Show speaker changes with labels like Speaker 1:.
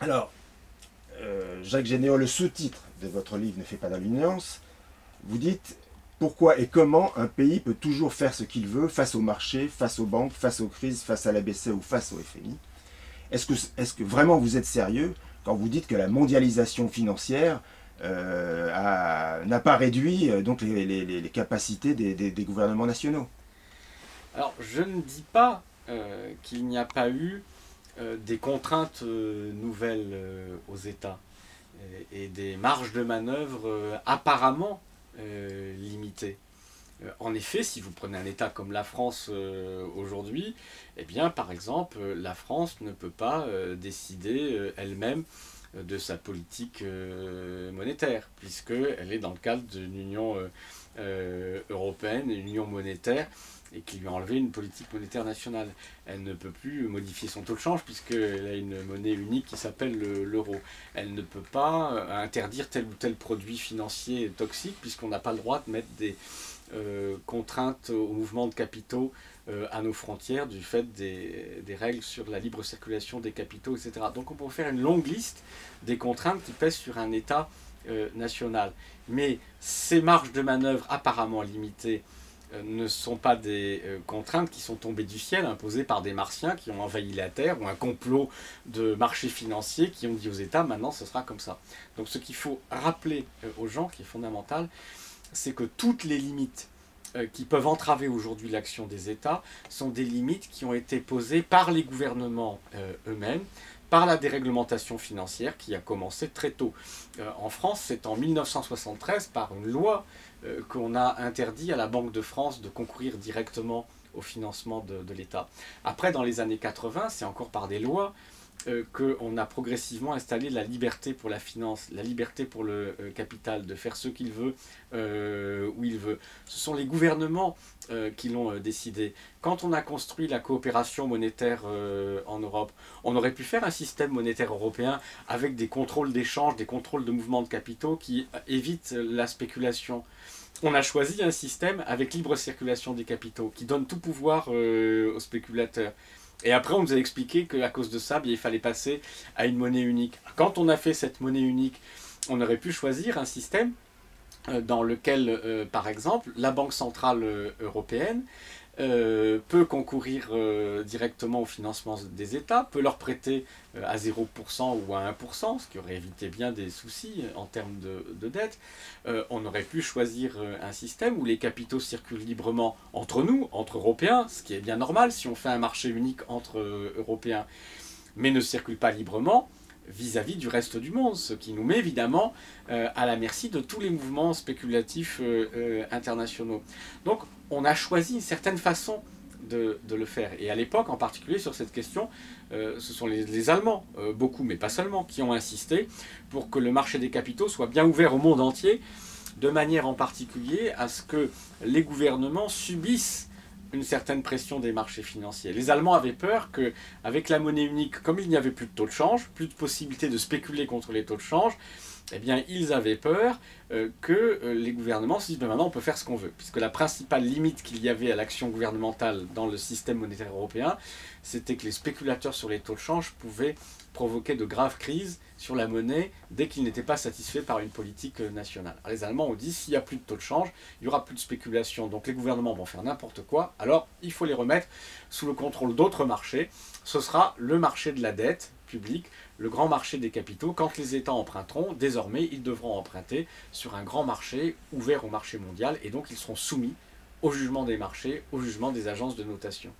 Speaker 1: Alors, Jacques Généo, le sous-titre de votre livre ne fait pas d'allusion. Vous dites pourquoi et comment un pays peut toujours faire ce qu'il veut face au marché, face aux banques, face aux crises, face à la BCE ou face au FMI. Est-ce que vraiment vous êtes sérieux quand vous dites que la mondialisation financière n'a pas réduit donc les capacités des gouvernements nationaux?
Speaker 2: Alors, je ne dis pas qu'il n'y a pas eu des contraintes nouvelles aux États et des marges de manœuvre apparemment limitées. En effet, si vous prenez un État comme la France aujourd'hui, eh bien, par exemple, la France ne peut pas décider elle-même de sa politique monétaire, puisqu'elle est dans le cadre d'une union européenne, une union monétaire, et qui lui a enlevé une politique monétaire nationale. Elle ne peut plus modifier son taux de change puisqu'elle a une monnaie unique qui s'appelle l'euro. Elle ne peut pas interdire tel ou tel produit financier toxique puisqu'on n'a pas le droit de mettre des contraintes au mouvement de capitaux à nos frontières du fait des règles sur la libre circulation des capitaux, etc. Donc on peut faire une longue liste des contraintes qui pèsent sur un État national. Mais ces marges de manœuvre apparemment limitées ne sont pas des contraintes qui sont tombées du ciel, imposées par des martiens qui ont envahi la Terre, ou un complot de marchés financiers qui ont dit aux États, maintenant ce sera comme ça. Donc ce qu'il faut rappeler aux gens, qui est fondamental, c'est que toutes les limites qui peuvent entraver aujourd'hui l'action des États sont des limites qui ont été posées par les gouvernements eux-mêmes, par la déréglementation financière qui a commencé très tôt. En France, c'est en 1973, par une loi, qu'on a interdit à la Banque de France de concourir directement au financement de l'État. Après, dans les années 80, c'est encore par des lois qu'on a progressivement installé la liberté pour la finance, la liberté pour le capital, de faire ce qu'il veut, où il veut. Ce sont les gouvernements qui l'ont décidé. Quand on a construit la coopération monétaire en Europe, on aurait pu faire un système monétaire européen avec des contrôles d'échange, des contrôles de mouvement de capitaux qui évitent la spéculation. On a choisi un système avec libre circulation des capitaux qui donne tout pouvoir aux spéculateurs. Et après, on nous a expliqué qu'à cause de ça, bien, il fallait passer à une monnaie unique. Quand on a fait cette monnaie unique, on aurait pu choisir un système dans lequel, par exemple, la Banque centrale européenne peut concourir directement au financement des États, peut leur prêter à 0% ou à 1%, ce qui aurait évité bien des soucis en termes de dette. On aurait pu choisir un système où les capitaux circulent librement entre nous, entre Européens, ce qui est bien normal si on fait un marché unique entre Européens, mais ne circulent pas librement vis-à-vis du reste du monde, ce qui nous met évidemment à la merci de tous les mouvements spéculatifs internationaux. Donc on a choisi une certaine façon de le faire. Et à l'époque, en particulier sur cette question, ce sont les Allemands, beaucoup, mais pas seulement, qui ont insisté pour que le marché des capitaux soit bien ouvert au monde entier, de manière en particulier à ce que les gouvernements subissent une certaine pression des marchés financiers. Les Allemands avaient peur qu'avec la monnaie unique, comme il n'y avait plus de taux de change, plus de possibilité de spéculer contre les taux de change, eh bien, ils avaient peur que les gouvernements se disent ben maintenant on peut faire ce qu'on veut. Puisque la principale limite qu'il y avait à l'action gouvernementale dans le système monétaire européen, c'était que les spéculateurs sur les taux de change pouvaient provoquer de graves crises sur la monnaie dès qu'ils n'étaient pas satisfaits par une politique nationale. Alors, les Allemands ont dit s'il n'y a plus de taux de change, il n'y aura plus de spéculation, donc les gouvernements vont faire n'importe quoi, alors il faut les remettre sous le contrôle d'autres marchés. Ce sera le marché de la dette publique, le grand marché des capitaux. Quand les États emprunteront, désormais, ils devront emprunter sur un grand marché ouvert au marché mondial, et donc ils seront soumis au jugement des marchés, au jugement des agences de notation.